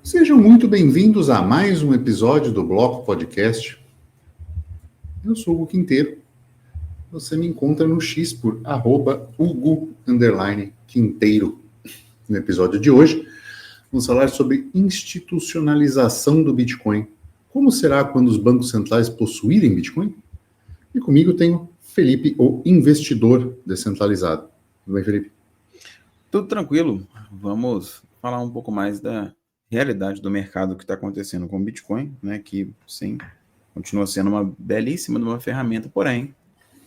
Sejam muito bem-vindos a mais um episódio do Bloco Podcast. Eu sou o Hugo Quinteiro. Você me encontra no X por @Hugo_Quinteiro. No episódio de hoje, vamos falar sobre institucionalização do Bitcoin. Como será quando os bancos centrais possuírem Bitcoin? E comigo tenho Felipe, o investidor descentralizado. Tudo bem, Felipe? Tudo tranquilo. Vamos falar um pouco mais da realidade do mercado que está acontecendo com o Bitcoin, né? Que, sim, continua sendo uma belíssima uma ferramenta, porém,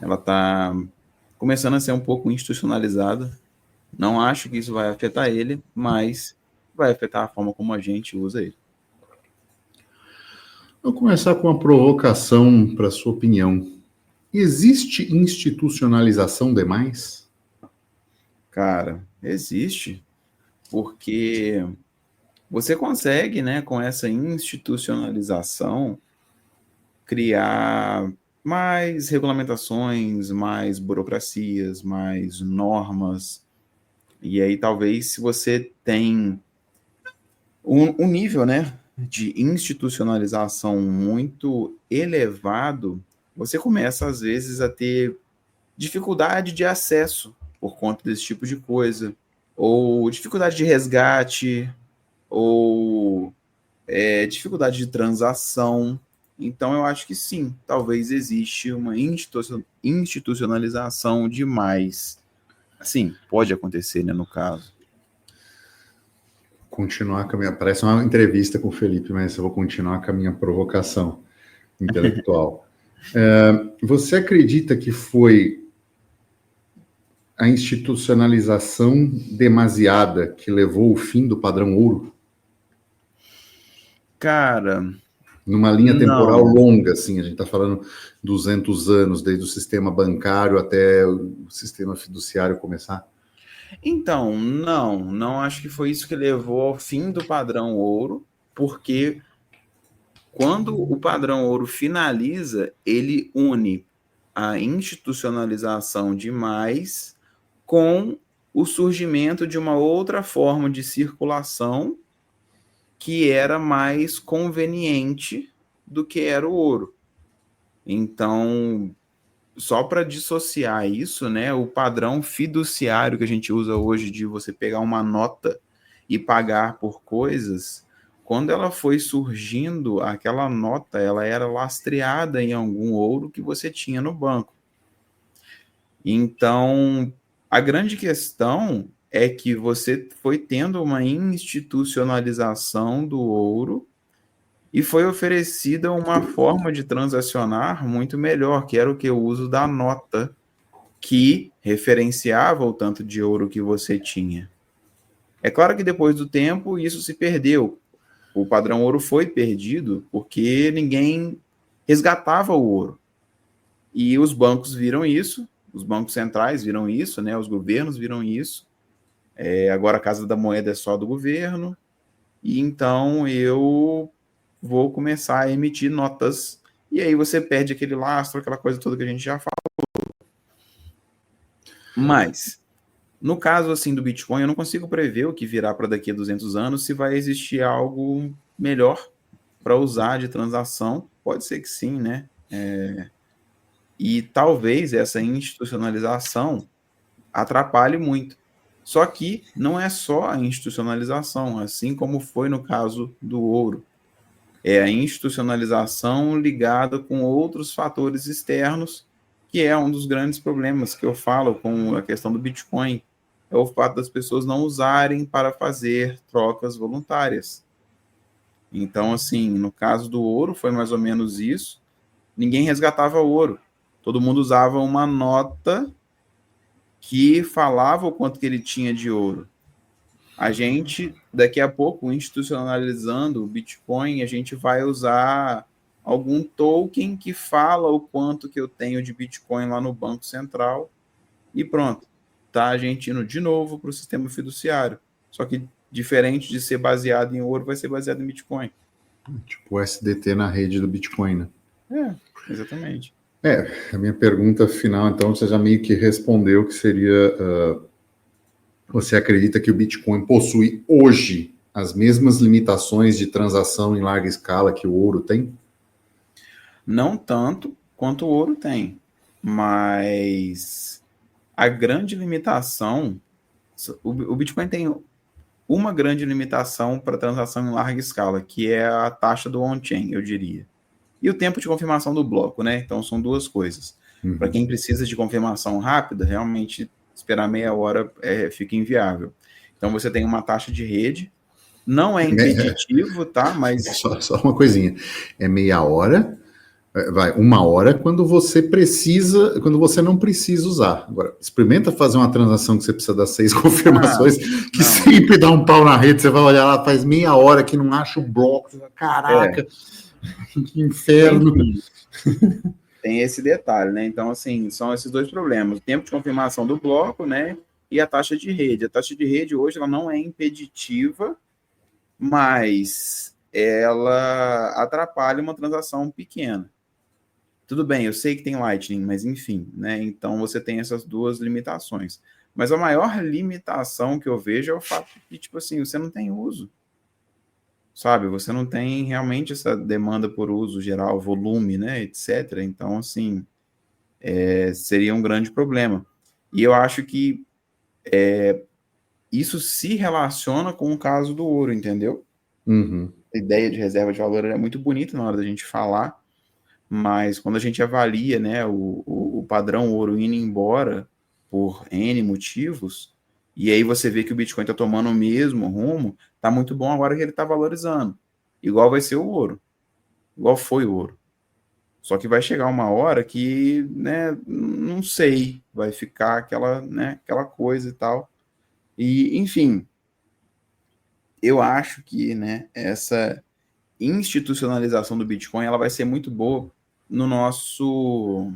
ela está começando a ser um pouco institucionalizada. Não acho que isso vai afetar ele, mas vai afetar a forma como a gente usa ele. Vou começar com uma provocação para a sua opinião. Existe institucionalização demais? Cara, existe, porque você consegue, né, com essa institucionalização, criar mais regulamentações, mais burocracias, mais normas. E aí, talvez, se você tem um nível, né, de institucionalização muito elevado, você começa, às vezes, a ter dificuldade de acesso por conta desse tipo de coisa, ou dificuldade de resgate, ou dificuldade de transação. Então, eu acho que sim, talvez existe uma institucionalização demais. Sim, pode acontecer, né, no caso. Continuar com a minha... Parece uma entrevista com o Felipe, mas eu vou continuar com a minha provocação intelectual. Você acredita que foi a institucionalização demasiada que levou ao fim do padrão ouro? Cara, numa linha temporal não. longa, assim, a gente está falando 200 anos, desde o sistema bancário até o sistema fiduciário começar? Então, não acho que foi isso que levou ao fim do padrão ouro, porque quando o padrão ouro finaliza, ele une a institucionalização demais com o surgimento de uma outra forma de circulação que era mais conveniente do que era o ouro. Então, só para dissociar isso, né, o padrão fiduciário que a gente usa hoje de você pegar uma nota e pagar por coisas, quando ela foi surgindo, aquela nota ela era lastreada em algum ouro que você tinha no banco. Então, a grande questão é que você foi tendo uma institucionalização do ouro e foi oferecida uma forma de transacionar muito melhor, que era o que? O uso da nota, que referenciava o tanto de ouro que você tinha. É claro que depois do tempo isso se perdeu. O padrão ouro foi perdido porque ninguém resgatava o ouro. E os bancos viram isso, os bancos centrais viram isso, né? Os governos viram isso. Agora a Casa da Moeda é só do governo. E então eu vou começar a emitir notas. E aí você perde aquele lastro, aquela coisa toda que a gente já falou. Mas, no caso assim do Bitcoin, eu não consigo prever o que virá para daqui a 200 anos, se vai existir algo melhor para usar de transação. Pode ser que sim, né? E talvez essa institucionalização atrapalhe muito. Só que não é só a institucionalização, assim como foi no caso do ouro. É a institucionalização ligada com outros fatores externos, que é um dos grandes problemas que eu falo com a questão do Bitcoin, é o fato das pessoas não usarem para fazer trocas voluntárias. Então, assim, no caso do ouro, foi mais ou menos isso. Ninguém resgatava ouro. Todo mundo usava uma nota que falava o quanto que ele tinha de ouro. A gente, daqui a pouco, institucionalizando o Bitcoin, a gente vai usar algum token que fala o quanto que eu tenho de Bitcoin lá no Banco Central e pronto. Tá a gente indo de novo para o sistema fiduciário. Só que, diferente de ser baseado em ouro, vai ser baseado em Bitcoin. Tipo o SDT na rede do Bitcoin, né? Exatamente. A minha pergunta final, então, você já meio que respondeu, que seria... você acredita que o Bitcoin possui hoje as mesmas limitações de transação em larga escala que o ouro tem? Não tanto quanto o ouro tem, mas a grande limitação, o Bitcoin tem uma grande limitação para transação em larga escala, que é a taxa do on-chain, eu diria. E o tempo de confirmação do bloco, né? Então são duas coisas. Para quem precisa de confirmação rápida, realmente esperar meia hora fica inviável. Então você tem uma taxa de rede, não é impeditivo, tá? Mas Só uma coisinha. É meia hora, vai, uma hora quando você precisa, quando você não precisa usar. Agora, experimenta fazer uma transação que você precisa das 6 confirmações, que não. sempre dá um pau na rede, você vai olhar lá, faz meia hora que não acha o bloco, caraca, que inferno. Enfim, tem esse detalhe, né? Então, assim, são esses dois problemas. O tempo de confirmação do bloco, né? E a taxa de rede. A taxa de rede hoje ela não é impeditiva, mas ela atrapalha uma transação pequena. Tudo bem, eu sei que tem Lightning, mas enfim, né? Então você tem essas duas limitações. Mas a maior limitação que eu vejo é o fato de que, tipo assim, você não tem uso. Sabe? Você não tem realmente essa demanda por uso geral, volume, né? Etc. Então, assim, seria um grande problema. E eu acho que isso se relaciona com o caso do ouro, entendeu? Uhum. A ideia de reserva de valor é muito bonita na hora da gente falar, mas quando a gente avalia, né, o padrão ouro indo embora por N motivos, e aí você vê que o Bitcoin está tomando o mesmo rumo, tá muito bom agora que ele está valorizando. Igual vai ser o ouro, igual foi o ouro. Só que vai chegar uma hora que, né, não sei, vai ficar aquela, né, aquela coisa e tal. E, enfim, eu acho que, né, essa institucionalização do Bitcoin, ela vai ser muito boa no nosso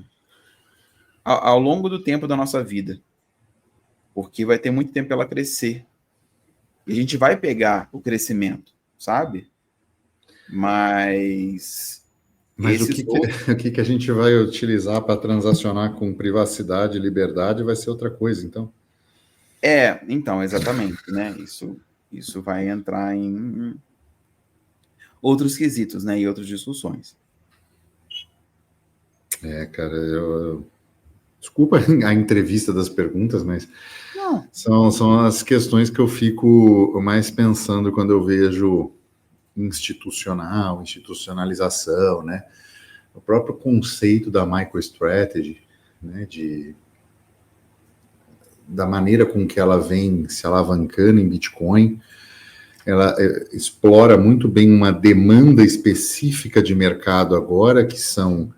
ao longo do tempo da nossa vida, porque vai ter muito tempo para ela crescer. E a gente vai pegar o crescimento, sabe? Mas Mas o esses que, outros. o que a gente vai utilizar para transacionar com privacidade e liberdade vai ser outra coisa, então. Então, exatamente, né? Isso vai entrar em outros quesitos, né? E outras discussões. Cara, desculpa a entrevista das perguntas, mas Não. são as questões que eu fico mais pensando quando eu vejo institucionalização, né? O próprio conceito da MicroStrategy, né? Da maneira com que ela vem se alavancando em Bitcoin, ela explora muito bem uma demanda específica de mercado agora, que são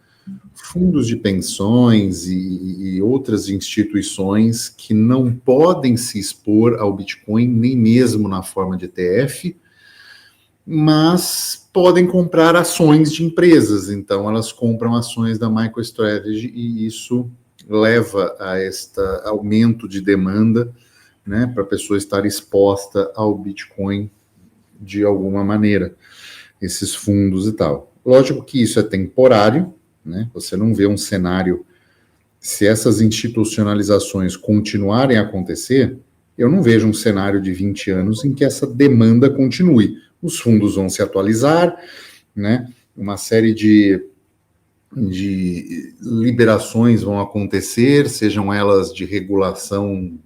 fundos de pensões e outras instituições que não podem se expor ao Bitcoin, nem mesmo na forma de ETF, mas podem comprar ações de empresas. Então, elas compram ações da MicroStrategy e isso leva a este aumento de demanda, né, para a pessoa estar exposta ao Bitcoin de alguma maneira, esses fundos e tal. Lógico que isso é temporário, né? Você não vê um cenário, se essas institucionalizações continuarem a acontecer, eu não vejo um cenário de 20 anos em que essa demanda continue. Os fundos vão se atualizar, né? Uma série de liberações vão acontecer, sejam elas de regulação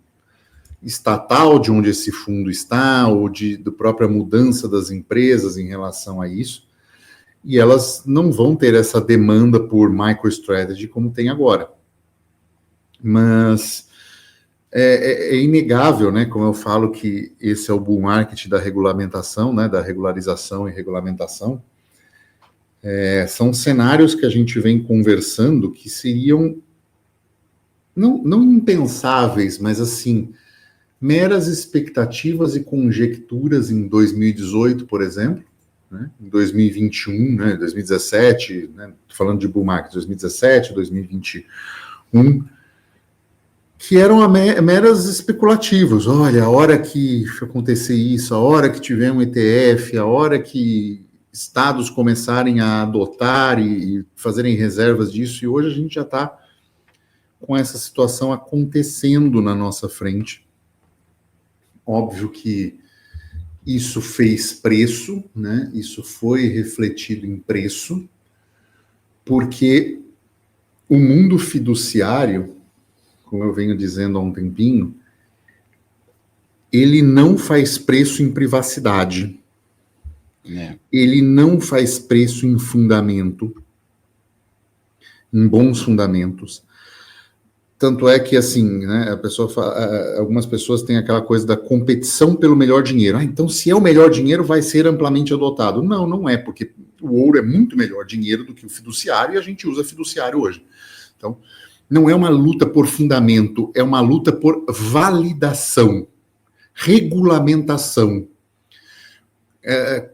estatal de onde esse fundo está, ou da própria mudança das empresas em relação a isso, e elas não vão ter essa demanda por MicroStrategy como tem agora. Mas é inegável, né? Como eu falo que esse é o bull market da regulamentação, né? Da regularização e regulamentação. São cenários que a gente vem conversando que seriam não impensáveis, mas assim, meras expectativas e conjecturas em 2018, por exemplo, né? Em 2021, né? 2017, né? Falando de bull market, 2017, 2021, que eram meras especulativos. Olha, a hora que acontecer isso, a hora que tiver um ETF, a hora que estados começarem a adotar e fazerem reservas disso, e hoje a gente já está com essa situação acontecendo na nossa frente. Óbvio que isso fez preço, né? Isso foi refletido em preço, porque o mundo fiduciário, como eu venho dizendo há um tempinho, ele não faz preço em privacidade. Ele não faz preço em fundamento, em bons fundamentos. Tanto é que, assim, né, algumas pessoas têm aquela coisa da competição pelo melhor dinheiro. Então, se é o melhor dinheiro, vai ser amplamente adotado. Não, não é, porque o ouro é muito melhor dinheiro do que o fiduciário e a gente usa fiduciário hoje. Então, não é uma luta por fundamento, é uma luta por validação, regulamentação,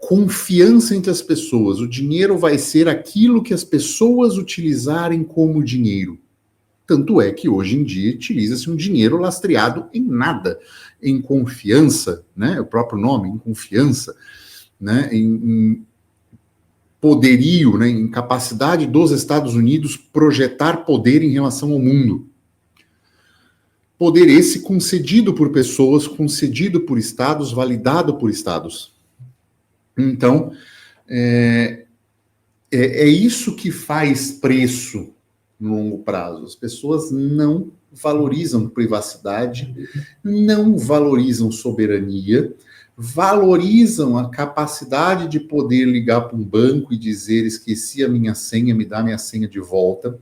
confiança entre as pessoas. O dinheiro vai ser aquilo que as pessoas utilizarem como dinheiro. Tanto é que hoje em dia utiliza-se um dinheiro lastreado em nada, em confiança, né? O próprio nome, em confiança, né? Em poderio, né? Em capacidade dos Estados Unidos projetar poder em relação ao mundo. Poder esse concedido por pessoas, concedido por estados, validado por estados. Então, é isso que faz preço no longo prazo. As pessoas não valorizam privacidade, não valorizam soberania, valorizam a capacidade de poder ligar para um banco e dizer: esqueci a minha senha, me dá minha senha de volta.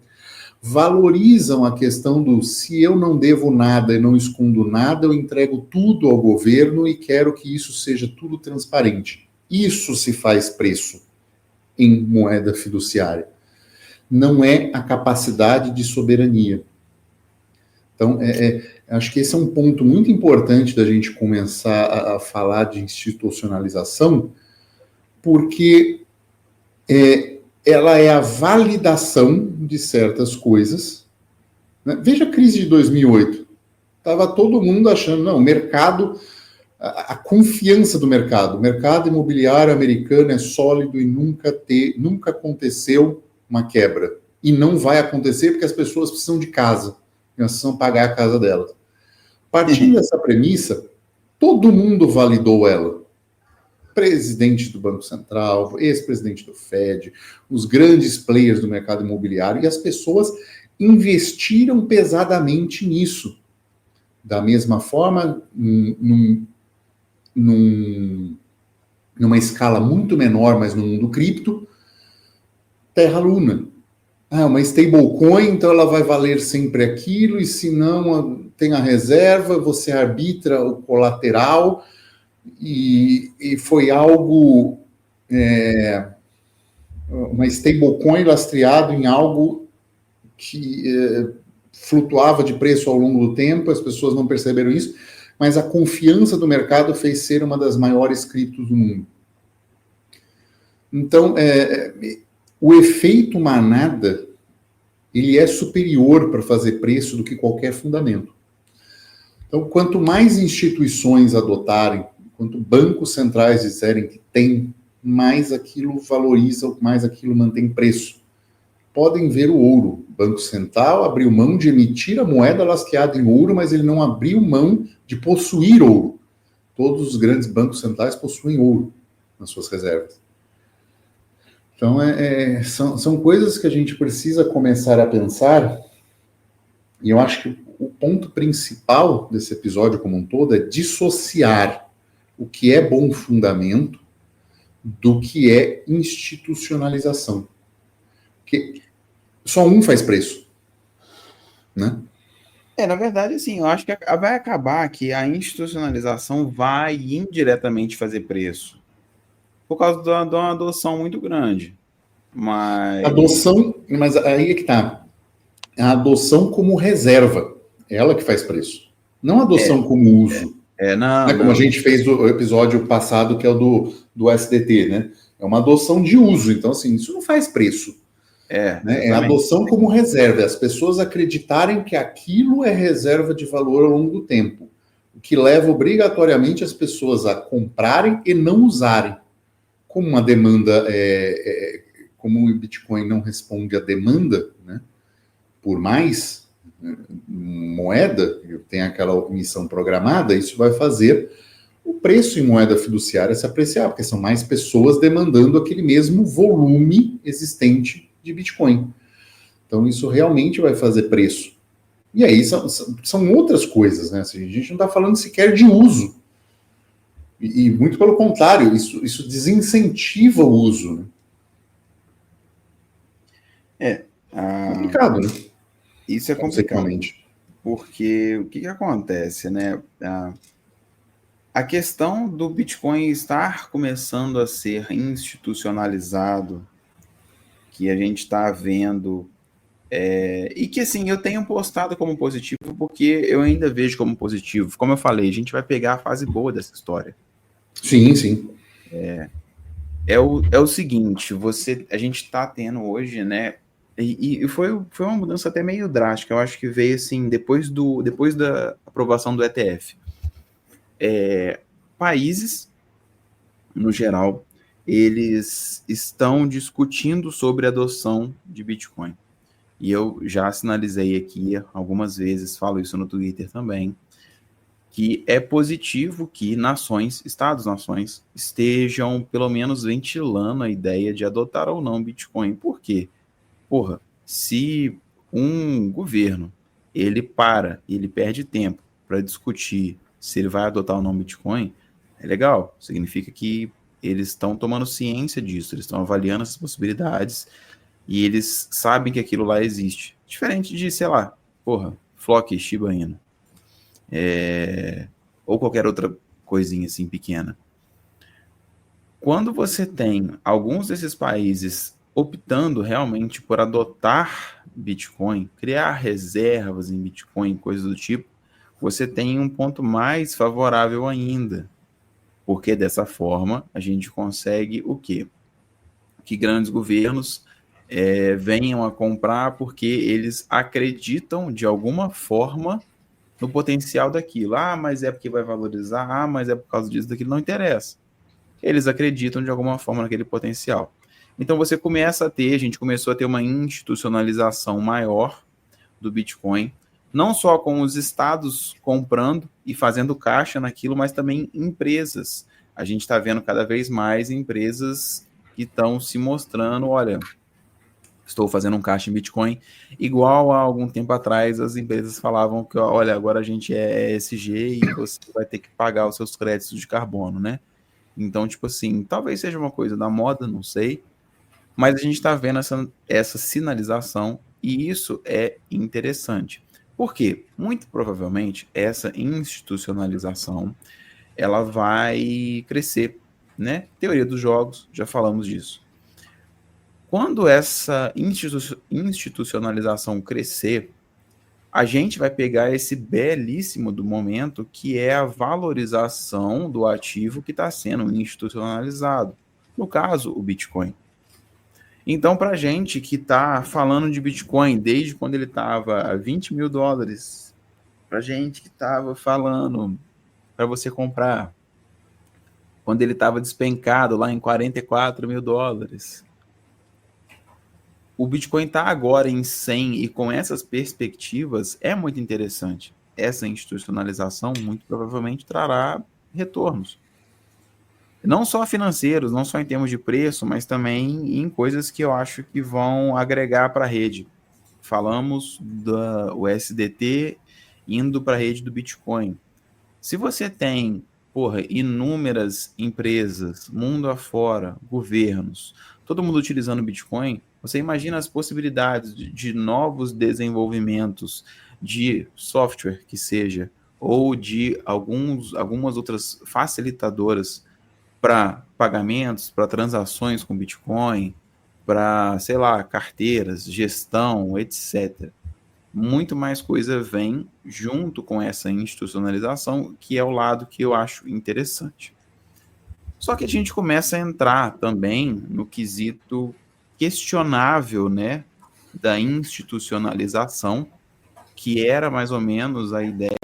Valorizam a questão do: se eu não devo nada e não escondo nada, eu entrego tudo ao governo e quero que isso seja tudo transparente. Isso se faz preço em moeda fiduciária. Não é a capacidade de soberania. Então, acho que esse é um ponto muito importante da gente começar a falar de institucionalização, porque ela é a validação de certas coisas. Né? Veja a crise de 2008. Estava todo mundo achando, não, o mercado, a confiança do mercado. O mercado imobiliário americano é sólido e nunca aconteceu uma quebra. E não vai acontecer porque as pessoas precisam de casa. Elas precisam pagar a casa delas. Partindo dessa premissa, todo mundo validou ela. Presidente do Banco Central, ex-presidente do Fed, os grandes players do mercado imobiliário, e as pessoas investiram pesadamente nisso. Da mesma forma, numa escala muito menor, mas no mundo cripto, Terra Luna. Uma stablecoin, então ela vai valer sempre aquilo, e se não tem a reserva, você arbitra o colateral, e foi algo, uma stablecoin lastreado em algo que flutuava de preço ao longo do tempo, as pessoas não perceberam isso, mas a confiança do mercado fez ser uma das maiores criptos do mundo. Então, o efeito manada, ele é superior para fazer preço do que qualquer fundamento. Então, quanto mais instituições adotarem, quanto bancos centrais disserem que tem, mais aquilo valoriza, mais aquilo mantém preço. Podem ver o ouro. O Banco Central abriu mão de emitir a moeda lastreada em ouro, mas ele não abriu mão de possuir ouro. Todos os grandes bancos centrais possuem ouro nas suas reservas. Então, são coisas que a gente precisa começar a pensar, e eu acho que o ponto principal desse episódio como um todo é dissociar o que é bom fundamento do que é institucionalização. Porque só um faz preço, né? Na verdade, assim, eu acho que vai acabar que a institucionalização vai indiretamente fazer preço, por causa de uma adoção muito grande. Mas aí é que tá. A adoção como reserva, ela que faz preço. Não a adoção como uso. Como a gente fez no episódio passado, que é o do SDT, né? É uma adoção de uso. Então, assim, isso não faz preço. Né? É a adoção como reserva. As pessoas acreditarem que aquilo é reserva de valor ao longo do tempo. O que leva obrigatoriamente as pessoas a comprarem e não usarem. Como uma demanda, como o Bitcoin não responde à demanda, né, por mais moeda, tem aquela emissão programada, isso vai fazer o preço em moeda fiduciária se apreciar, porque são mais pessoas demandando aquele mesmo volume existente de Bitcoin. Então, isso realmente vai fazer preço. E aí são outras coisas, né? A gente não está falando sequer de uso. E muito pelo contrário, isso desincentiva o uso. Né? Complicado, né? Isso é complicado. Porque o que acontece, né? A questão do Bitcoin estar começando a ser institucionalizado, que a gente está vendo, e que assim, eu tenho postado como positivo, porque eu ainda vejo como positivo. Como eu falei, a gente vai pegar a fase boa dessa história. Sim, sim. É o seguinte, a gente está tendo hoje, né? E foi uma mudança até meio drástica. Eu acho que veio assim, depois da aprovação do ETF. Países, no geral, eles estão discutindo sobre a adoção de Bitcoin. E eu já sinalizei aqui algumas vezes, falo isso no Twitter também, que é positivo que Estados-nações, estejam pelo menos ventilando a ideia de adotar ou não Bitcoin. Por quê? Porra, se um governo ele perde tempo para discutir se ele vai adotar ou não Bitcoin, é legal. Significa que eles estão tomando ciência disso, eles estão avaliando essas possibilidades e eles sabem que aquilo lá existe. Diferente de, sei lá, Flock, Shiba Inu. Ou qualquer outra coisinha assim pequena. Quando você tem alguns desses países optando realmente por adotar Bitcoin, criar reservas em Bitcoin, coisas do tipo, você tem um ponto mais favorável ainda. Porque dessa forma a gente consegue o quê? Que grandes governos venham a comprar porque eles acreditam de alguma forma no potencial daquilo. Ah, mas é porque vai valorizar, ah, mas é por causa disso, daquilo, não interessa. Eles acreditam de alguma forma naquele potencial. Então a gente começou a ter uma institucionalização maior do Bitcoin, não só com os estados comprando e fazendo caixa naquilo, mas também empresas. A gente está vendo cada vez mais empresas que estão se mostrando, olha, estou fazendo um caixa em Bitcoin, igual há algum tempo atrás as empresas falavam que, olha, agora a gente é ESG e você vai ter que pagar os seus créditos de carbono, né? Então, tipo assim, talvez seja uma coisa da moda, não sei, mas a gente está vendo essa sinalização e isso é interessante. Por quê? Muito provavelmente essa institucionalização ela vai crescer, né? Teoria dos jogos, já falamos disso. Quando essa institucionalização crescer, a gente vai pegar esse belíssimo do momento que é a valorização do ativo que está sendo institucionalizado. No caso, o Bitcoin. Então, para a gente que está falando de Bitcoin desde quando ele estava a $20 mil, para a gente que estava falando para você comprar quando ele estava despencado lá em $44 mil, o Bitcoin está agora em 100 e com essas perspectivas é muito interessante. Essa institucionalização muito provavelmente trará retornos. Não só financeiros, não só em termos de preço, mas também em coisas que eu acho que vão agregar para a rede. Falamos do USDT indo para a rede do Bitcoin. Se você tem, inúmeras empresas, mundo afora, governos, todo mundo utilizando Bitcoin, você imagina as possibilidades de novos desenvolvimentos de software que seja, ou de algumas outras facilitadoras para pagamentos, para transações com Bitcoin, para, sei lá, carteiras, gestão, etc. Muito mais coisa vem junto com essa institucionalização, que é o lado que eu acho interessante. Só que a gente começa a entrar também no quesito questionável, né, da institucionalização, que era mais ou menos a ideia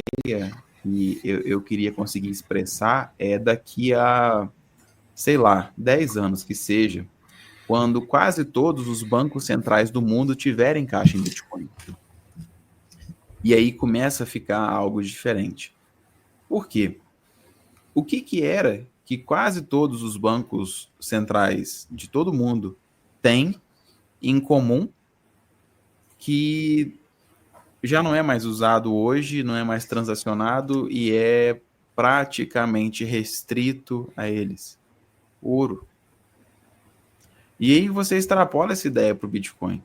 que eu queria conseguir expressar daqui a, sei lá, 10 anos que seja, quando quase todos os bancos centrais do mundo tiverem caixa em Bitcoin. E aí começa a ficar algo diferente. Por quê? o que era que quase todos os bancos centrais de todo mundo têm em comum, que já não é mais usado hoje, não é mais transacionado e é praticamente restrito a eles? Ouro. E aí você extrapola essa ideia para o Bitcoin,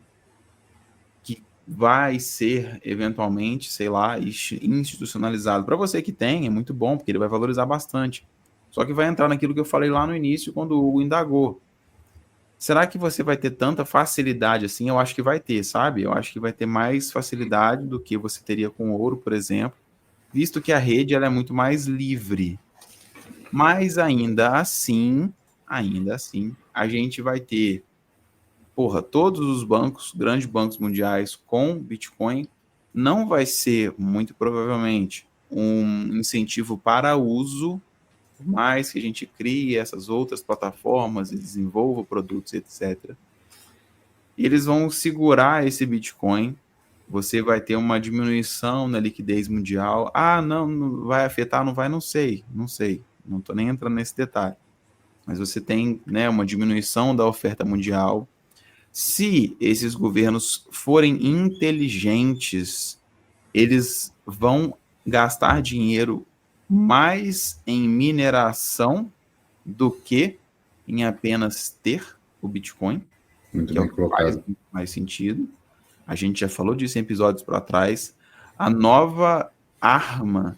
que vai ser eventualmente, sei lá, institucionalizado. Para você que tem, é muito bom, porque ele vai valorizar bastante. Só que vai entrar naquilo que eu falei lá no início, quando o Hugo indagou. Será que você vai ter tanta facilidade assim? Eu acho que vai ter, sabe? Eu acho que vai ter mais facilidade do que você teria com ouro, por exemplo, visto que a rede ela é muito mais livre. Mas ainda assim, a gente vai ter, todos os bancos, grandes bancos mundiais com Bitcoin, não vai ser, muito provavelmente, um incentivo para uso, por mais que a gente crie essas outras plataformas e desenvolva produtos, etc. E eles vão segurar esse Bitcoin. Você vai ter uma diminuição na liquidez mundial. Ah, não vai afetar, não vai, não sei. Não estou nem entrando nesse detalhe. Mas você tem, né, uma diminuição da oferta mundial. Se esses governos forem inteligentes, eles vão gastar dinheiro mais em mineração do que em apenas ter o Bitcoin, Muito que é o bem que faz colocado. mais sentido. A gente já falou disso em episódios para trás. A nova arma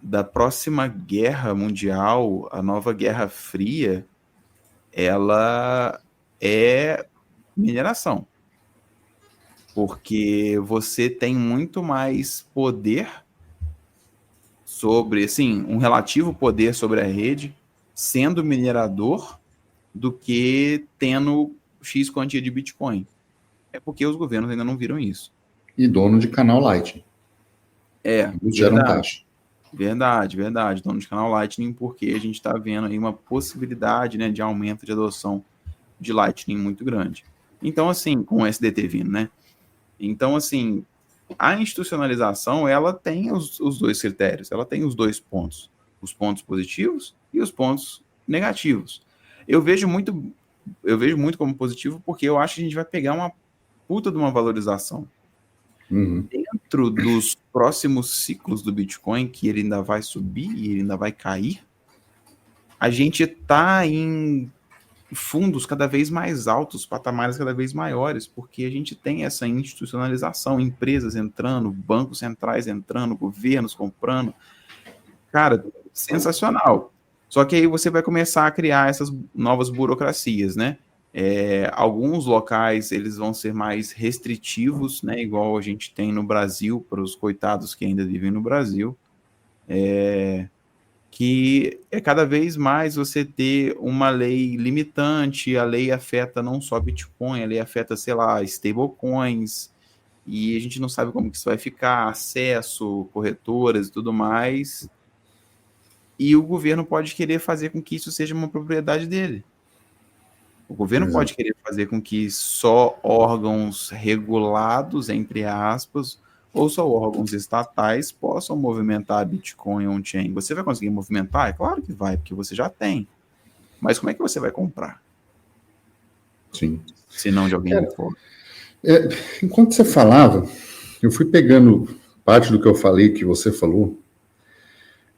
da próxima guerra mundial, a nova Guerra Fria, ela é mineração. Porque você tem muito mais poder sobre, assim, um relativo poder sobre a rede, sendo minerador, do que tendo X quantia de Bitcoin. É porque os governos ainda não viram isso. E dono de canal Lightning. É, Ambos geram verdade. taxa. Verdade. Dono de canal Lightning, porque a gente está vendo aí uma possibilidade, né, de aumento de adoção de Lightning muito grande. Então, assim, com o SDT vindo, né? Então, assim, a institucionalização, ela tem os dois critérios, ela tem os dois pontos, os pontos positivos e os pontos negativos. Eu vejo muito como positivo, porque eu acho que a gente vai pegar uma puta de uma valorização. Uhum. Dentro dos próximos ciclos do Bitcoin, que ele ainda vai subir e ele ainda vai cair, a gente está em fundos cada vez mais altos, patamares cada vez maiores, porque a gente tem essa institucionalização, empresas entrando, bancos centrais entrando, governos comprando. Cara, sensacional. Só que aí você vai começar a criar essas novas burocracias, né? Alguns locais eles vão ser mais restritivos, né? Igual a gente tem no Brasil, para os coitados que ainda vivem no Brasil. Que é cada vez mais você ter uma lei limitante, a lei afeta não só Bitcoin, a lei afeta, sei lá, stablecoins, e a gente não sabe como que isso vai ficar, acesso, corretoras e tudo mais, e o governo pode querer fazer com que isso seja uma propriedade dele. O governo Exato. pode querer fazer com que só órgãos regulados, entre aspas, ou só órgãos estatais possam movimentar Bitcoin on-chain. Você vai conseguir movimentar? É claro que vai, porque você já tem. Mas como é que você vai comprar? Sim. Se não de alguém de fora. Enquanto você falava, eu fui pegando parte do que eu falei, que você falou,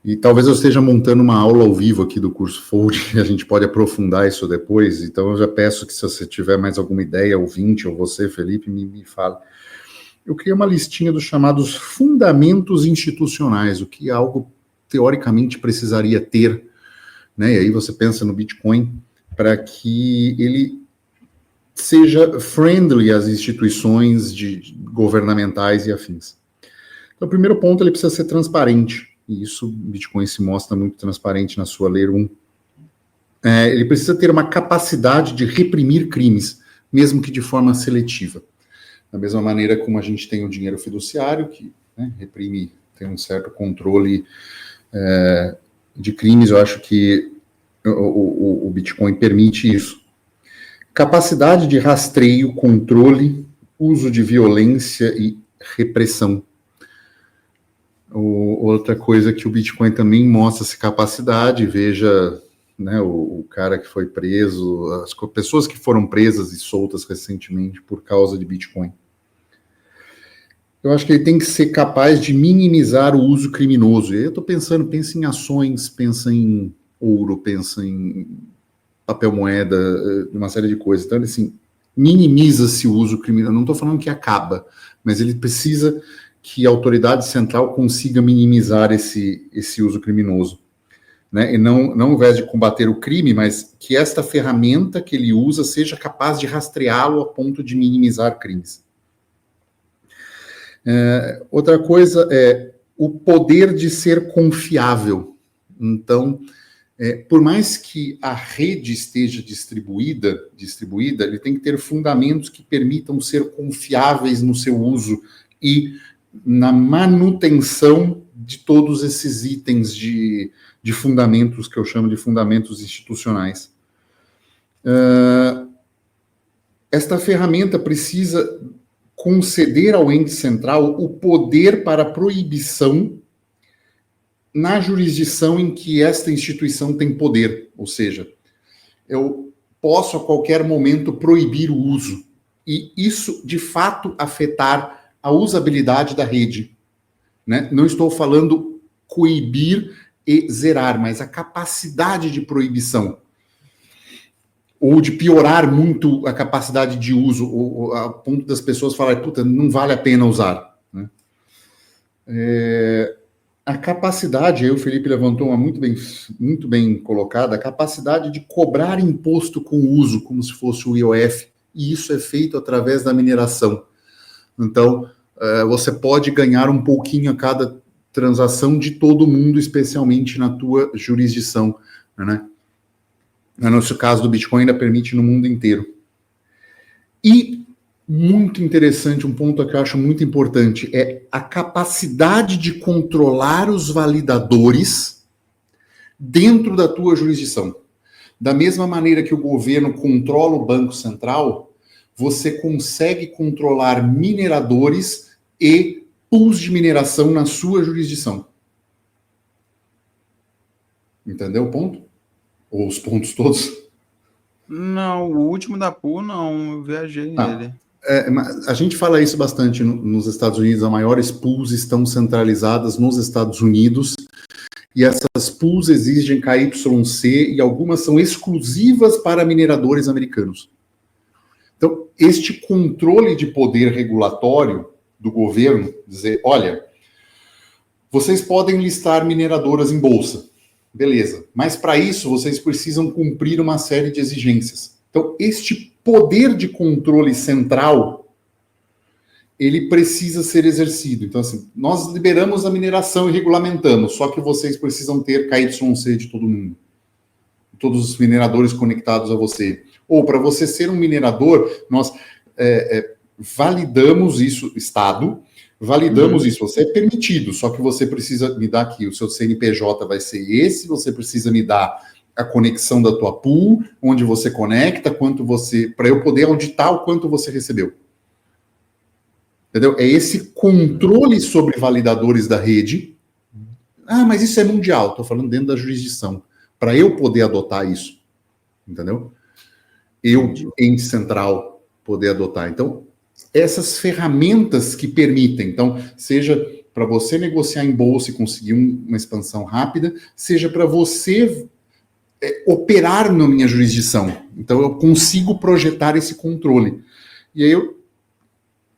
e talvez eu esteja montando uma aula ao vivo aqui do curso Fold, e a gente pode aprofundar isso depois, então eu já peço que se você tiver mais alguma ideia, ouvinte, ou você, Felipe, me fale. Eu criei uma listinha dos chamados fundamentos institucionais, o que algo teoricamente precisaria ter, né? E aí você pensa no Bitcoin para que ele seja friendly às instituições governamentais e afins. Então, o primeiro ponto, ele precisa ser transparente, e isso o Bitcoin se mostra muito transparente na sua Layer 1. Ele precisa ter uma capacidade de reprimir crimes, mesmo que de forma seletiva. Da mesma maneira como a gente tem o dinheiro fiduciário, que, né, reprime, tem um certo controle de crimes, eu acho que o Bitcoin permite isso. Capacidade de rastreio, controle, uso de violência e repressão. Outra coisa que o Bitcoin também mostra essa capacidade, veja, né, o cara que foi preso, as pessoas que foram presas e soltas recentemente por causa de Bitcoin. Eu acho que ele tem que ser capaz de minimizar o uso criminoso. E aí eu estou pensando, pensa em ações, pensa em ouro, pensa em papel moeda, uma série de coisas. Então, assim, minimiza-se o uso criminoso. Não estou falando que acaba, mas ele precisa que a autoridade central consiga minimizar esse uso criminoso. Né? E não ao invés de combater o crime, mas que esta ferramenta que ele usa seja capaz de rastreá-lo a ponto de minimizar crimes. Outra coisa é o poder de ser confiável. Então, por mais que a rede esteja distribuída, ele tem que ter fundamentos que permitam ser confiáveis no seu uso e na manutenção de todos esses itens de fundamentos, que eu chamo de fundamentos institucionais. Esta ferramenta precisa conceder ao ente central o poder para proibição na jurisdição em que esta instituição tem poder. Ou seja, eu posso a qualquer momento proibir o uso. E isso, de fato, afetar a usabilidade da rede. Né? Não estou falando coibir e zerar, mas a capacidade de proibição. Ou de piorar muito a capacidade de uso, ou a ponto das pessoas falarem, puta, não vale a pena usar. Né? A capacidade, aí o Felipe levantou uma muito bem colocada, a capacidade de cobrar imposto com uso, como se fosse o IOF, e isso é feito através da mineração. Então, você pode ganhar um pouquinho a cada transação de todo mundo, especialmente na tua jurisdição, né? No nosso caso do Bitcoin, ainda permite no mundo inteiro. E, muito interessante, um ponto que eu acho muito importante, é a capacidade de controlar os validadores dentro da tua jurisdição. Da mesma maneira que o governo controla o Banco Central, você consegue controlar mineradores e pools de mineração na sua jurisdição. Entendeu o ponto? Ou os pontos todos? Não, o último da pool, não, eu viajei nele. A gente fala isso bastante nos Estados Unidos, as maiores pools estão centralizadas nos Estados Unidos, e essas pools exigem KYC, e algumas são exclusivas para mineradores americanos. Então, este controle de poder regulatório do governo, dizer, olha, vocês podem listar mineradoras em bolsa, beleza, mas para isso vocês precisam cumprir uma série de exigências. Então, este poder de controle central, ele precisa ser exercido. Então, assim, nós liberamos a mineração e regulamentamos, só que vocês precisam ter KYC de todo mundo. Todos os mineradores conectados a você. Ou, para você ser um minerador, nós validamos isso, Estado, validamos isso, você é permitido, só que você precisa me dar aqui, o seu CNPJ vai ser esse, você precisa me dar a conexão da tua pool, onde você conecta, quanto você, para eu poder auditar o quanto você recebeu. Entendeu? É esse controle sobre validadores da rede. Ah, mas isso é mundial, estou falando dentro da jurisdição. Para eu poder adotar isso, entendeu? Eu, ente central, poder adotar. Então, essas ferramentas que permitem, então, seja para você negociar em bolsa e conseguir uma expansão rápida, seja para você operar na minha jurisdição. Então, eu consigo projetar esse controle. E aí eu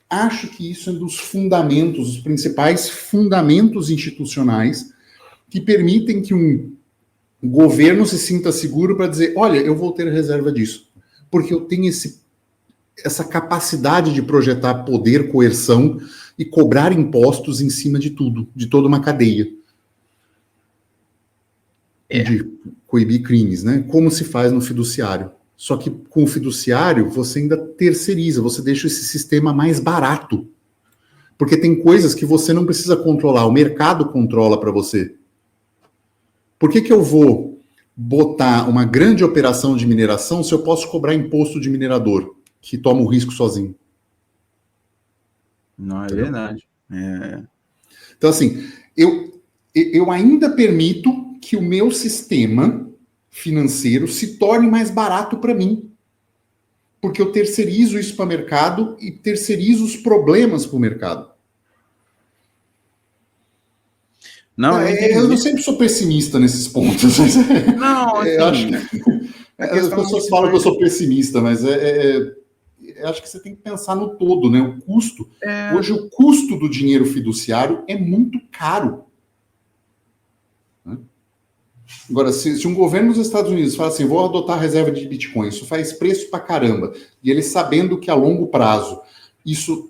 acho que isso é um dos fundamentos, os principais fundamentos institucionais que permitem que um governo se sinta seguro para dizer, olha, eu vou ter reserva disso, porque eu tenho essa capacidade de projetar poder, coerção e cobrar impostos em cima de tudo, de toda uma cadeia. De coibir crimes, né? Como se faz no fiduciário. Só que com o fiduciário, você ainda terceiriza, você deixa esse sistema mais barato. Porque tem coisas que você não precisa controlar, o mercado controla para você. Por que eu vou botar uma grande operação de mineração se eu posso cobrar imposto de minerador, que toma o risco sozinho? Não, é verdade. Então, assim, eu ainda permito que o meu sistema financeiro se torne mais barato para mim. Porque eu terceirizo isso para o mercado e terceirizo os problemas para o mercado. Não, eu Eu entendi. sempre sou pessimista nesses pontos. Não, Eu acho assim, que a as questão pessoas de falam que eu sou pessimista, mas eu acho que você tem que pensar no todo, né? O custo. é, Hoje, o custo do dinheiro fiduciário é muito caro. Né? Agora, se um governo dos Estados Unidos fala assim, vou adotar a reserva de Bitcoin, isso faz preço pra caramba, e ele sabendo que a longo prazo, isso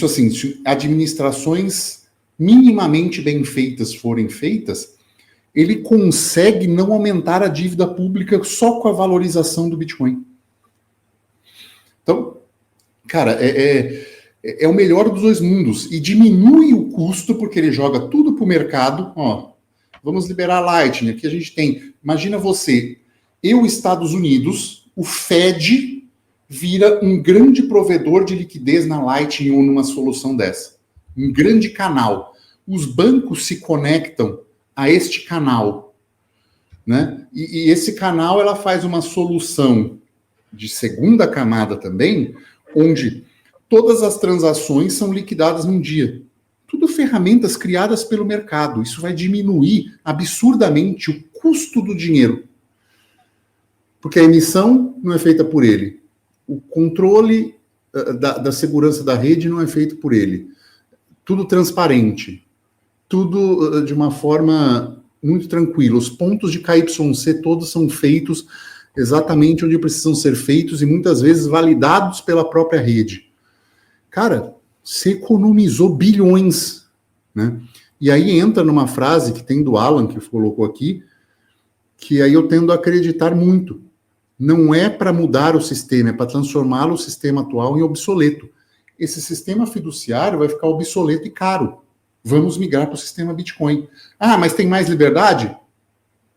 assim, se administrações minimamente bem feitas forem feitas, ele consegue não aumentar a dívida pública só com a valorização do Bitcoin. Então, cara, é o melhor dos dois mundos. E diminui o custo, porque ele joga tudo para o mercado. Ó, vamos liberar Lightning. Aqui a gente tem. Imagina você, Estados Unidos, o Fed vira um grande provedor de liquidez na Lightning ou numa solução dessa. Um grande canal. Os bancos se conectam a este canal. Né? E esse canal ela faz uma solução de segunda camada também, onde todas as transações são liquidadas num dia. Tudo ferramentas criadas pelo mercado. Isso vai diminuir absurdamente o custo do dinheiro. Porque a emissão não é feita por ele. O controle da segurança da rede não é feito por ele. Tudo transparente. Tudo de uma forma muito tranquila. Os pontos de KYC todos são feitos exatamente onde precisam ser feitos e muitas vezes validados pela própria rede. Cara, você economizou bilhões, né? E aí entra numa frase que tem do Alan, que colocou aqui, que aí eu tendo a acreditar muito. Não é para mudar o sistema, é para transformar o sistema atual em obsoleto. Esse sistema fiduciário vai ficar obsoleto e caro. Vamos migrar para o sistema Bitcoin. Ah, mas tem mais liberdade?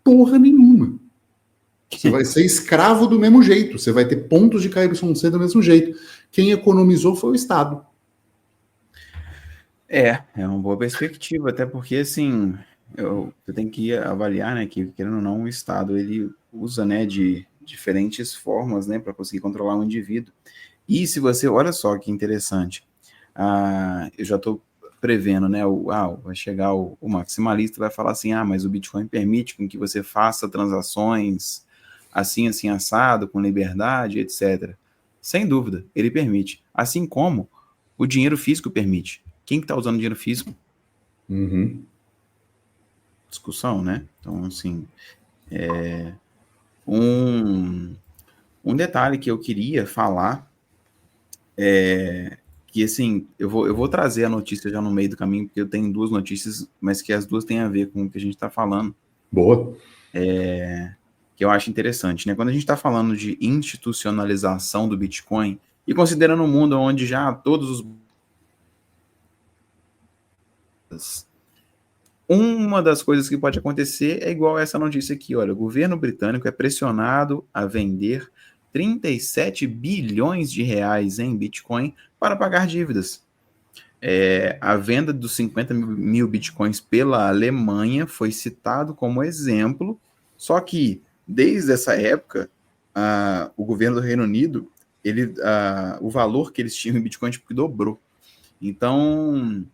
Porra nenhuma. Você vai ser escravo do mesmo jeito. Você vai ter pontos de KYC do mesmo jeito. Quem economizou foi o Estado. é uma boa perspectiva, até porque, assim, você tem que avaliar, né, que, querendo ou não, o Estado, ele usa, né, de diferentes formas, né, para conseguir controlar um indivíduo. E se você, olha só que interessante, eu já estou prevendo, né, vai chegar o maximalista vai falar assim, mas o Bitcoin permite com que você faça transações assim, assim, assado, com liberdade, etc. Sem dúvida, ele permite. Assim como o dinheiro físico permite. Quem que está usando dinheiro físico? Uhum. Discussão, né? Então, assim, um detalhe que eu queria falar que, assim, eu vou trazer a notícia já no meio do caminho, porque eu tenho duas notícias, mas que as duas têm a ver com o que a gente está falando. Boa. Que eu acho interessante, né? Quando a gente está falando de institucionalização do Bitcoin, e considerando um mundo onde já todos os... Uma das coisas que pode acontecer é igual essa notícia aqui, olha, o governo britânico é pressionado a vender 37 bilhões de reais em Bitcoin para pagar dívidas. A venda dos 50 mil Bitcoins pela Alemanha foi citado como exemplo, só que desde essa época, o governo do Reino Unido, o valor que eles tinham em Bitcoin tipo, dobrou. Então,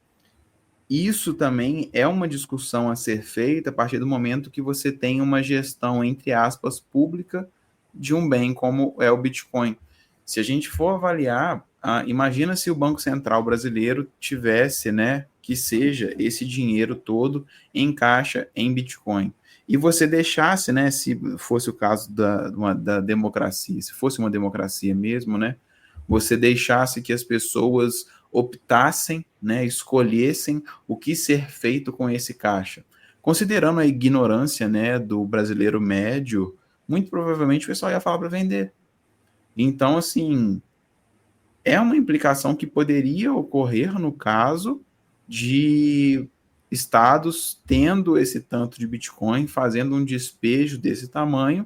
isso também é uma discussão a ser feita a partir do momento que você tem uma gestão, entre aspas, pública de um bem como é o Bitcoin. Se a gente for avaliar, imagina se o Banco Central brasileiro tivesse, né, que seja esse dinheiro todo em caixa em Bitcoin. E você deixasse, né, se fosse o caso da democracia, se fosse uma democracia mesmo, né, você deixasse que as pessoas optassem, né, escolhessem o que ser feito com esse caixa. Considerando a ignorância, né, do brasileiro médio, muito provavelmente o pessoal ia falar para vender. Então, assim, é uma implicação que poderia ocorrer no caso de estados tendo esse tanto de Bitcoin, fazendo um despejo desse tamanho,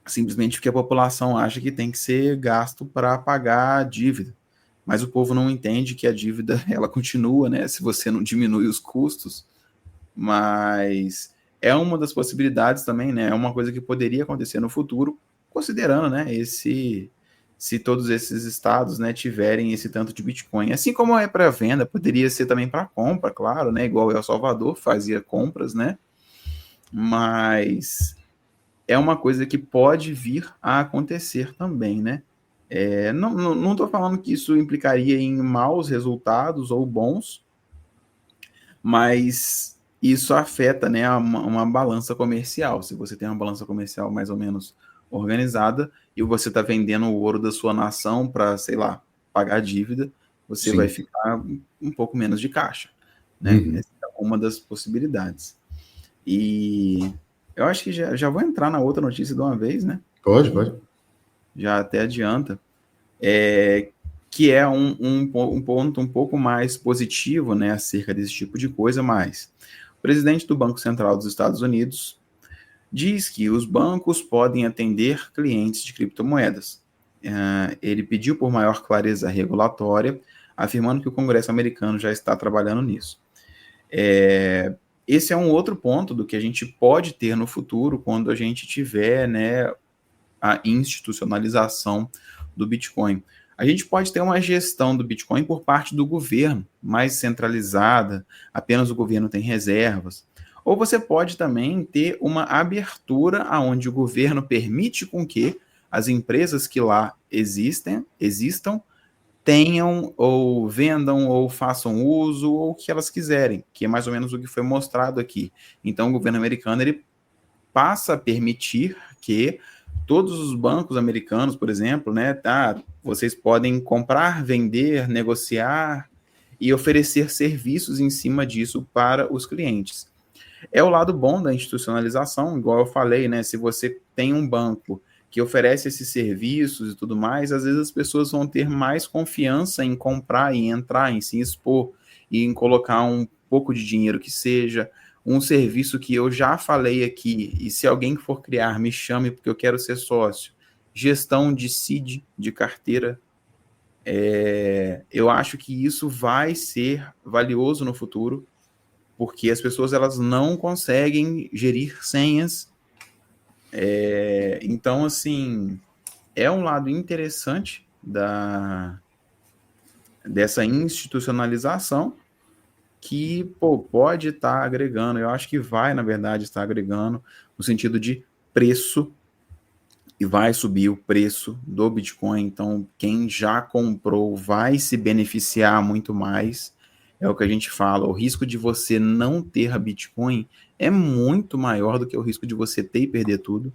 simplesmente porque a população acha que tem que ser gasto para pagar a dívida. mas o povo não entende que a dívida, ela continua, né, se você não diminui os custos, mas é uma das possibilidades também, né, é uma coisa que poderia acontecer no futuro, considerando, né, se todos esses estados, né, tiverem esse tanto de Bitcoin. Assim como é para venda, poderia ser também para compra, claro, né, igual El Salvador fazia compras, né, mas é uma coisa que pode vir a acontecer também, né. Não estou falando que isso implicaria em maus resultados ou bons, mas isso afeta, né, uma balança comercial. Se você tem uma balança comercial mais ou menos organizada e você está vendendo o ouro da sua nação para, sei lá, pagar a dívida, você Sim. vai ficar um pouco menos de caixa, né? Essa é uma das possibilidades. E eu acho que já vou entrar na outra notícia de uma vez, né? Pode. Já até adianta. Que é um ponto um pouco mais positivo, né, acerca desse tipo de coisa, mas o presidente do Banco Central dos Estados Unidos diz que os bancos podem atender clientes de criptomoedas. Ele pediu por maior clareza regulatória, afirmando que o Congresso americano já está trabalhando nisso. Esse é um outro ponto do que a gente pode ter no futuro quando a gente tiver, né, a institucionalização do Bitcoin. A gente pode ter uma gestão do Bitcoin por parte do governo, mais centralizada, apenas o governo tem reservas. Ou você pode também ter uma abertura onde o governo permite com que as empresas que lá existam, tenham ou vendam ou façam uso ou o que elas quiserem, que é mais ou menos o que foi mostrado aqui. Então o governo americano ele passa a permitir que todos os bancos americanos, por exemplo, né, vocês podem comprar, vender, negociar e oferecer serviços em cima disso para os clientes. É o lado bom da institucionalização, igual eu falei, né? Se você tem um banco que oferece esses serviços e tudo mais, às vezes as pessoas vão ter mais confiança em comprar e entrar, em se expor e em colocar um pouco de dinheiro que seja, um serviço que eu já falei aqui, e se alguém for criar, me chame porque eu quero ser sócio. Gestão de seed, de carteira. Eu acho que isso vai ser valioso no futuro, porque as pessoas elas não conseguem gerir senhas. Então, assim, é um lado interessante dessa institucionalização, que pode estar agregando, eu acho que vai, na verdade, estar agregando no sentido de preço, e vai subir o preço do Bitcoin, então quem já comprou vai se beneficiar muito mais, é o que a gente fala, o risco de você não ter a Bitcoin é muito maior do que o risco de você ter e perder tudo.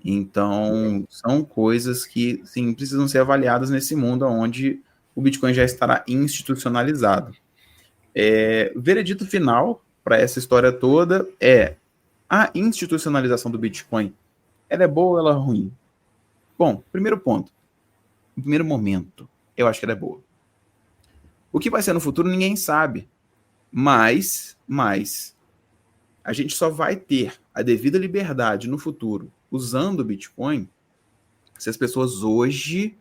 Então, são coisas que, sim, precisam ser avaliadas nesse mundo onde o Bitcoin já estará institucionalizado. Veredito final para essa história toda é a institucionalização do Bitcoin. Ela é boa ou ela é ruim? Bom, primeiro ponto. No primeiro momento, eu acho que ela é boa. O que vai ser no futuro, ninguém sabe. Mas a gente só vai ter a devida liberdade no futuro usando o Bitcoin se as pessoas hoje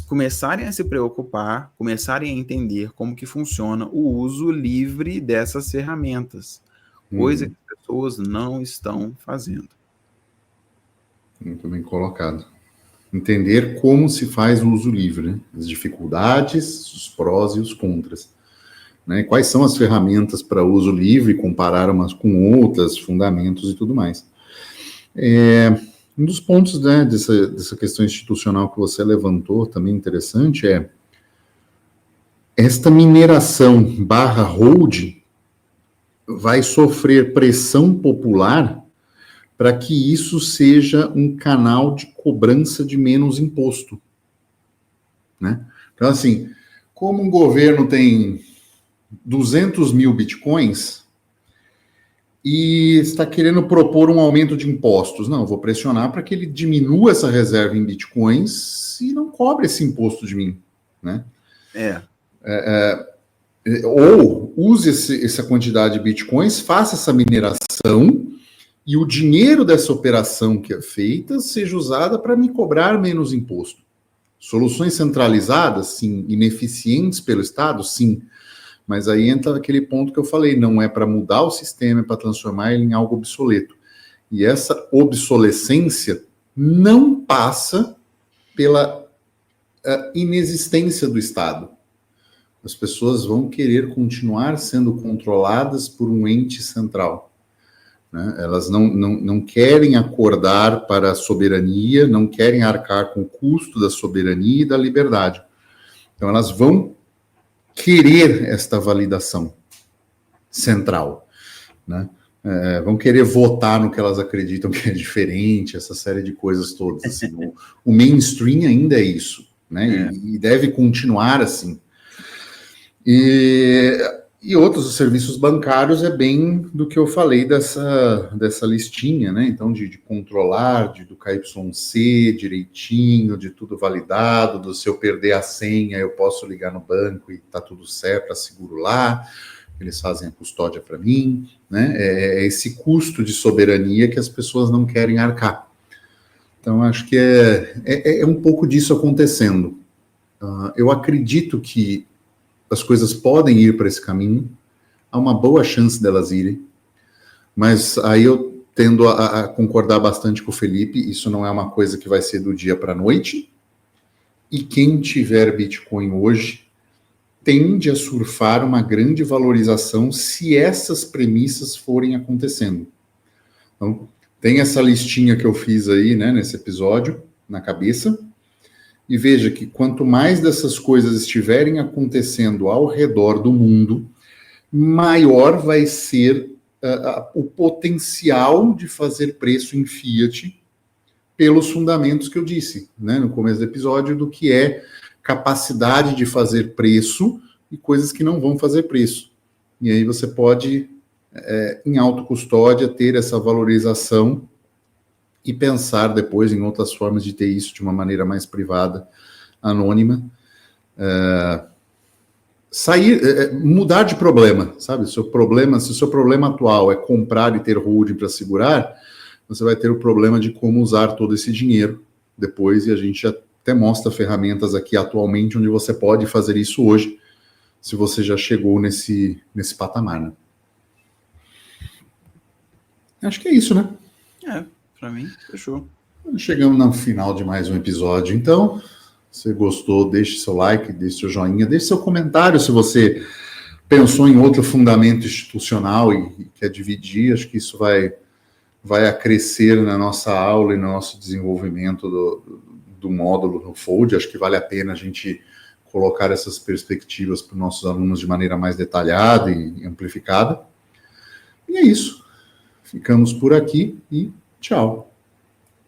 começarem a se preocupar, começarem a entender como que funciona o uso livre dessas ferramentas, coisa que as pessoas não estão fazendo. Muito bem colocado. Entender como se faz o uso livre, né? As dificuldades, os prós e os contras. Né? Quais são as ferramentas para uso livre, comparar umas com outras, fundamentos e tudo mais. Um dos pontos, né, dessa questão institucional que você levantou, também interessante, é esta mineração /hold vai sofrer pressão popular para que isso seja um canal de cobrança de menos imposto. Né? Então, assim, como um governo tem 200 mil bitcoins e está querendo propor um aumento de impostos. Não, eu vou pressionar para que ele diminua essa reserva em bitcoins e não cobre esse imposto de mim. Né? Ou use essa quantidade de bitcoins, faça essa mineração e o dinheiro dessa operação que é feita seja usada para me cobrar menos imposto. Soluções centralizadas, sim. Ineficientes pelo Estado, sim. Mas aí entra aquele ponto que eu falei, não é para mudar o sistema, é para transformar ele em algo obsoleto. E essa obsolescência não passa pela inexistência do Estado. As pessoas vão querer continuar sendo controladas por um ente central. Né? Elas não querem acordar para a soberania, não querem arcar com o custo da soberania e da liberdade. Então, elas vão querer esta validação central. Né? Vão querer votar no que elas acreditam que é diferente, essa série de coisas todas. Assim. O mainstream ainda é isso. Né? E deve continuar assim. E outros serviços bancários é bem do que eu falei dessa listinha, né? Então, de controlar, do KYC direitinho, de tudo validado, se eu perder a senha, eu posso ligar no banco e tá tudo certo, asseguro lá, eles fazem a custódia para mim, né? É esse custo de soberania que as pessoas não querem arcar. Então, acho que é um pouco disso acontecendo. Eu acredito que as coisas podem ir para esse caminho, há uma boa chance delas irem, mas aí eu tendo a concordar bastante com o Felipe, isso não é uma coisa que vai ser do dia para a noite, e quem tiver Bitcoin hoje tende a surfar uma grande valorização se essas premissas forem acontecendo. Então, tem essa listinha que eu fiz aí, né, nesse episódio, na cabeça, e veja que quanto mais dessas coisas estiverem acontecendo ao redor do mundo, maior vai ser o potencial de fazer preço em fiat pelos fundamentos que eu disse, né, no começo do episódio, do que é capacidade de fazer preço e coisas que não vão fazer preço. E aí você pode, em autocustódia, ter essa valorização e pensar depois em outras formas de ter isso de uma maneira mais privada, anônima. Mudar de problema, sabe? Se o seu problema atual é comprar e ter holding para segurar, você vai ter o problema de como usar todo esse dinheiro depois, e a gente até mostra ferramentas aqui atualmente onde você pode fazer isso hoje, se você já chegou nesse patamar, né? Acho que é isso, né? Para mim, fechou. Chegamos no final de mais um episódio, então. Se você gostou, deixe seu like, deixe seu joinha, deixe seu comentário se você pensou em outro fundamento institucional e quer dividir. Acho que isso vai acrescer na nossa aula e no nosso desenvolvimento do módulo no Fold. Acho que vale a pena a gente colocar essas perspectivas para os nossos alunos de maneira mais detalhada e amplificada. E é isso. Ficamos por aqui e tchau.